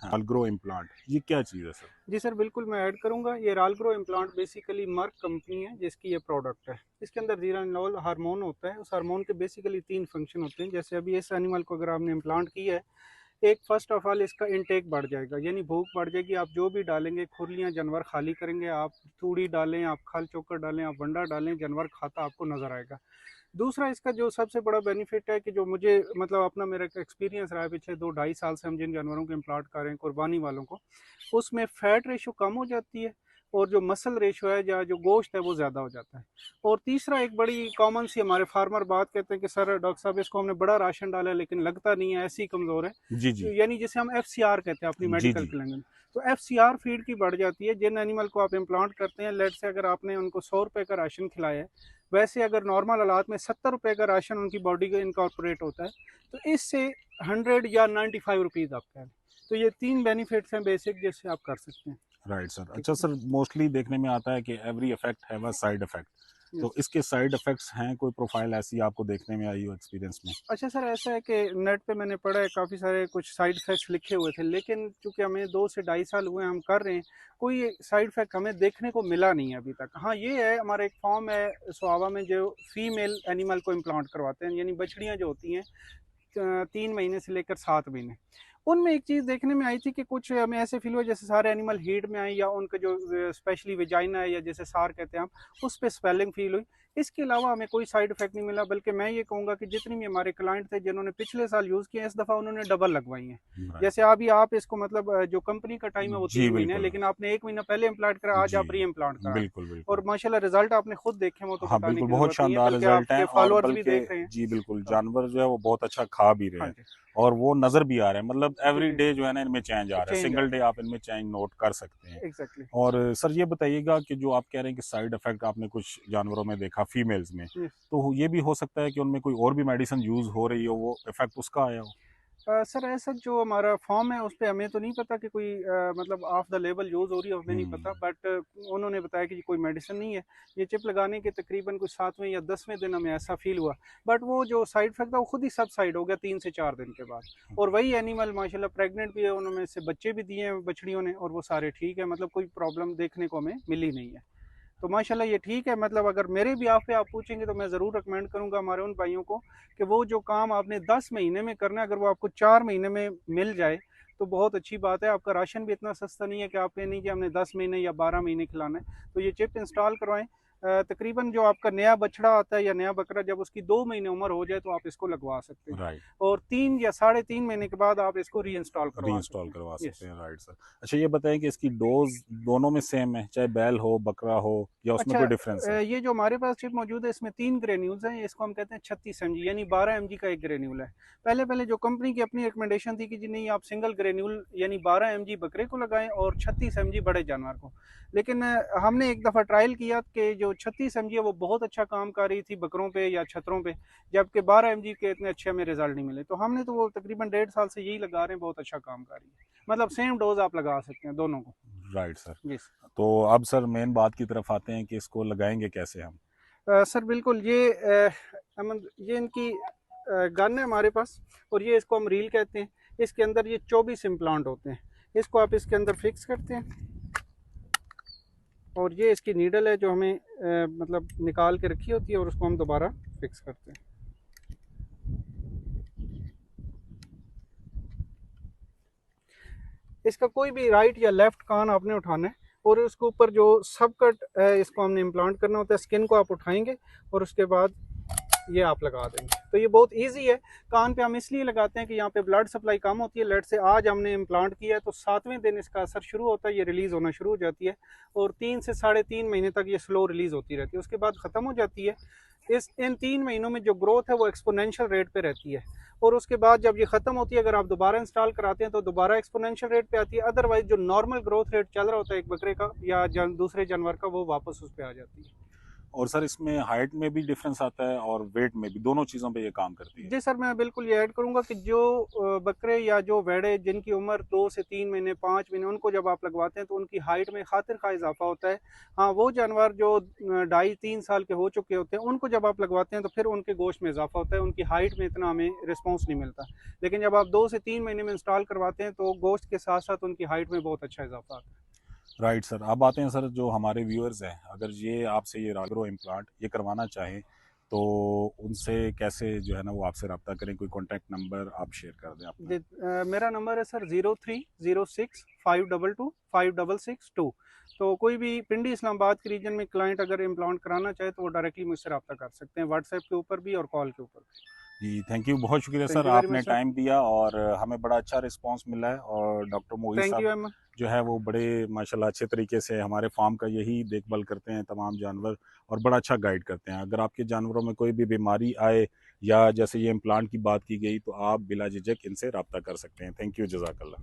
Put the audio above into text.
रालग्रो implant, ये क्या चीज़ है सर? जी सर, बिल्कुल मैं ऐड करूंगा। ये रालग्रो इम्प्लांट बेसिकली मर्क कंपनी है जिसकी ये प्रोडक्ट है। इसके अंदर जीरानिनोल हार्मोन होता है। उस हार्मोन के बेसिकली 3 फंक्शन होते हैं। जैसे अभी इस एनिमल को अगर आपने इम्प्लांट किया है, एक फर्स्ट ऑफ ऑल इसका इनटेक बढ़ जाएगा, यानी भूख बढ़ जाएगी। आप जो भी डालेंगे, खुरलियाँ जानवर खाली करेंगे, आप तूड़ी डालें, आप खाल चोकर डालें, आप वंडा डालें, जानवर खाता आपको नजर आएगा। दूसरा इसका जो सबसे बड़ा बेनिफिट है कि जो मुझे मतलब अपना मेरा एक्सपीरियंस रहा है पिछले 2 ढाई साल से, हम जिन जानवरों के इम्प्लांट कर रहे हैं कुर्बानी वालों को, उसमें फैट रेशो कम हो जाती है और जो मसल रेशो है या जो गोश्त है वो ज़्यादा हो जाता है। और तीसरा एक बड़ी कॉमन सी हमारे फार्मर बात कहते हैं कि सर डॉक्टर साहब इसको हमने बड़ा राशन डाला है लेकिन लगता नहीं है, ऐसी कमज़ोर है। जी जी। यानी जिसे हम FCR कहते हैं अपनी जी मेडिकल जी। की लैंग्वेज में। तो FCR फीड की बढ़ जाती है। जिन एनिमल को आप इम्प्लांट करते हैं, लेट से अगर आपने उनको 100 रुपये का राशन खिलाया है, वैसे अगर नॉर्मल हालात में 70 रुपये का राशन उनकी बॉडी को इनकॉर्पोरेट होता है, तो इससे 100 या 95 रुपीज़ आप कह लें। तो ये 3 बेनिफिट्स हैं बेसिक जिससे आप कर सकते हैं। Right sir. ठीक अच्छा है। सर, मोस्टली देखने में आता है कि every effect have a side effect, तो यस। इसके साइड इफेक्ट्स हैं? कोई प्रोफाइल ऐसी आपको देखने में आई हो एक्सपीरियंस में? अच्छा सर, ऐसा है कि नेट पे मैंने पढ़ा है, काफ़ी सारे कुछ साइड इफेक्ट्स लिखे हुए थे, लेकिन चूंकि हमें 2 से ढाई साल हुए हम कर रहे हैं, कोई साइड इफेक्ट हमें देखने को मिला नहीं है अभी तक। हाँ ये है, हमारा एक फॉर्म है सुहावा में जो फीमेल एनिमल को इम्प्लांट करवाते हैं, यानी बछड़ियाँ जो होती हैं 3 महीने से लेकर 7 महीने, उनमें एक चीज़ देखने में आई थी कि कुछ हमें ऐसे फील हुआ जैसे सारे एनिमल हीट में आए, या उनका जो स्पेशली वेजाइना है या जैसे सार कहते हैं हम, उस पर स्वेलिंग फील हुई। इसके अलावा हमें कोई साइड इफेक्ट नहीं मिला, बल्कि मैं ये कहूँगा कि जितनी भी हमारे क्लाइंट थे जिन्होंने पिछले साल यूज़ किया, इस दफ़ा उन्होंने डबल लगवाई हैं। राइट। जैसे अभी आप इसको मतलब जो कंपनी का टाइम है वो जी 3 महीने है, बिल्कुल। लेकिन आपने 1 महीना पहले इम्प्लांट करा, आज जी आप री इम्प्लांट करा रहे बिल्कुल हैं, बिल्कुल। और माशाल्लाह रिजल्ट आपने खुद देखे, वो तो हाँ बताने बिल्कुल, की बहुत जरूरत नहीं है, शानदार बल्कि रिजल्ट हैं, आपके और फॉलोअर्स भी बल्कि देख रहे हैं। जी बिल्कुल, हाँ। जानवर जो है वो बहुत अच्छा खा भी रहे हाँ हैं, जी। और वो नज़र भी आ रहे हैं। मतलब जी एवरी जी। डे जो है ना इनमें चेंज आ रहा है, चेंज आ सिंगल रहा डे आप इनमें चेंज नोट कर सकते हैं। है। एग्जैक्टली। और सर ये बताइएगा कि जो आप कह रहे हैं कि साइड इफेक्ट आपने कुछ जानवरों में देखा, फीमेल्स में, तो ये भी हो सकता है कि उनमें कोई और भी मेडिसिन यूज़ हो रही हो, वो इफेक्ट उसका आया हो? सर ऐसा जो हमारा फॉर्म है उस पर हमें तो नहीं पता कि कोई मतलब ऑफ द लेवल यूज़ हो रही है, हमें नहीं हम्म। पता, बट उन्होंने बताया कि कोई मेडिसिन नहीं है। ये चिप लगाने के तकरीबन कुछ 7वें या 10वें दिन हमें ऐसा फील हुआ, बट वो जो साइड इफेक्ट था वो खुद ही सब साइड हो गया 3 से 4 दिन के बाद। और वही एनिमल माशाल्लाह प्रेग्नेंट भी है, उनमें से बच्चे भी दिए हैं बछड़ियों ने, और वो सारे ठीक है, मतलब कोई प्रॉब्लम देखने को हमें मिली नहीं है। तो माशाल्लाह ये ठीक है। मतलब अगर मेरे भी आप पे आप पूछेंगे तो मैं ज़रूर रिकमेंड करूंगा हमारे उन भाइयों को कि वो जो काम आपने 10 महीने में करना है, अगर वो आपको 4 महीने में मिल जाए तो बहुत अच्छी बात है। आपका राशन भी इतना सस्ता नहीं है कि आपने नहीं कि हमने 10 महीने या 12 महीने खिलाना है। तो ये चिप इंस्टॉल करवाएं। तकरीबन जो आपका नया बछड़ा आता है या नया बकरा, जब उसकी 2 महीने उम्र हो जाए तो आप इसको लगवा सकते हैं, राइट। और 3 या 3.5 महीने के बाद आप इसको री इंस्टॉल री करवा इंस्टॉल सकते हैं। करवा सकते यस। हैं, राइट सर। अच्छा ये बताएं कि इसकी डोज दोनों में सेम है, चाहे बैल हो बकरा हो, या उसमें अच्छा, कोई डिफरेंस है? ये जो हमारे पास चिप मौजूद है इसमें 3 ग्रेन्यूल्स हैं। इसको हम कहते हैं 36 mg, यानी 12 mg का एक ग्रेन्यूल है। पहले पहले जो कंपनी की अपनी रिकमेंडेशन थी कि जी नहीं, आप सिंगल ग्रेन्यूल यानी 12 mg बकरे को लगाएं और 36 mg बड़े जानवर को। लेकिन हमने एक दफ़ा ट्रायल किया कि जो 36 mg है वो बहुत अच्छा काम कर रही थी बकरों पे या छतरों पे, जबकि 12 mg के इतने अच्छे हमें रिजल्ट नहीं मिले। तो हमने तो वो तकरीबन 1.5 साल से यही लगा रहे हैं, बहुत अच्छा काम कर रही है। मतलब सेम डोज आप लगा सकते हैं दोनों को। Right sir. जी। तो अब सर मेन बात की तरफ आते हैं कि इसको लगाएंगे कैसे हम? सर बिल्कुल, ये इनकी गन है हमारे पास, और ये इसको हम रील कहते हैं। इसके अंदर ये 24 इम्प्लांट होते हैं। इसको आप इसके अंदर फिक्स करते हैं, और ये इसकी नीडल है जो हमें मतलब निकाल के रखी होती है, और उसको हम दोबारा फिक्स करते हैं। इसका कोई भी राइट या लेफ्ट कान आपने उठाना है, और उसके ऊपर जो सब कट है इसको हमने इम्प्लांट करना होता है। स्किन को आप उठाएंगे और उसके बाद ये आप लगा देंगे। तो ये बहुत इजी है। कान पे हम इसलिए लगाते हैं कि यहाँ पे ब्लड सप्लाई कम होती है। लेट से आज हमने इम्प्लांट किया है तो 7वें दिन इसका असर शुरू होता है, ये रिलीज़ होना शुरू हो जाती है, और 3 से 3.5 महीने तक ये स्लो रिलीज़ होती रहती है, उसके बाद ख़त्म हो जाती है। इन 3 महीनों में जो ग्रोथ है वो एक्सपोनेंशियल रेट पे रहती है, और उसके बाद जब ये ख़त्म होती है, अगर आप दोबारा इंस्टॉल कराते हैं तो दोबारा एक्सपोनेंशियल रेट पे आती है। अदरवाइज जो नॉर्मल ग्रोथ रेट चल रहा होता है एक बकरे का या दूसरे जानवर का, वो वापस उस पर आ जाती है। और सर इसमें हाइट में भी डिफरेंस आता है और वेट में भी, दोनों चीज़ों पे ये काम करती है? जी सर, मैं बिल्कुल ये ऐड करूंगा कि जो बकरे या जो भेड़े जिनकी उम्र 2 से 3 महीने 5 महीने, उनको जब आप लगवाते हैं तो उनकी हाइट में खातिर खा इजाफा होता है। हाँ, वो जानवर जो 2.5-3 साल के हो चुके होते हैं उनको जब आप लगवाते हैं तो फिर उनके गोश्त में इजाफा होता है, उनकी हाइट में इतना हमें रिस्पॉन्स नहीं मिलता। लेकिन जब आप 2 से 3 महीने में इंस्टॉल करवाते हैं तो गोश्त के साथ साथ उनकी हाइट में बहुत अच्छा इजाफा आता है। Right sir. अब आते हैं सर, जो हमारे व्यूअर्स हैं, अगर ये आपसे ये राग्रो इम्प्लांट ये करवाना चाहें तो उनसे कैसे जो है ना वो आपसे रब्ता करें? कोई कॉन्टैक्ट नंबर आप शेयर कर दें अपना। मेरा नंबर है सर 0306 522 5662। तो कोई भी पिंडी इस्लामाबाद के रीजन में क्लाइंट अगर इम्प्लांट कराना चाहे तो वो डायरेक्टली मुझसे रब्ता कर सकते हैं, व्हाट्सएप के ऊपर भी और कॉल के ऊपर भी। जी थैंक यू, बहुत शुक्रिया थैंक सर, यू वेरी आपने मच सर। टाइम दिया और हमें बड़ा अच्छा रिस्पांस मिला है। और डॉक्टर मोहित थैंक यू साहब एम। जो है वो बड़े माशाल्लाह अच्छे तरीके से हमारे फार्म का यही देखभाल करते हैं तमाम जानवर, और बड़ा अच्छा गाइड करते हैं। अगर आपके जानवरों में कोई भी बीमारी आए या जैसे ये इम्प्लांट की बात की गई तो आप बिला झिझक इनसे रब्ता कर सकते हैं। थैंक यू, जज़ाकल्लाह।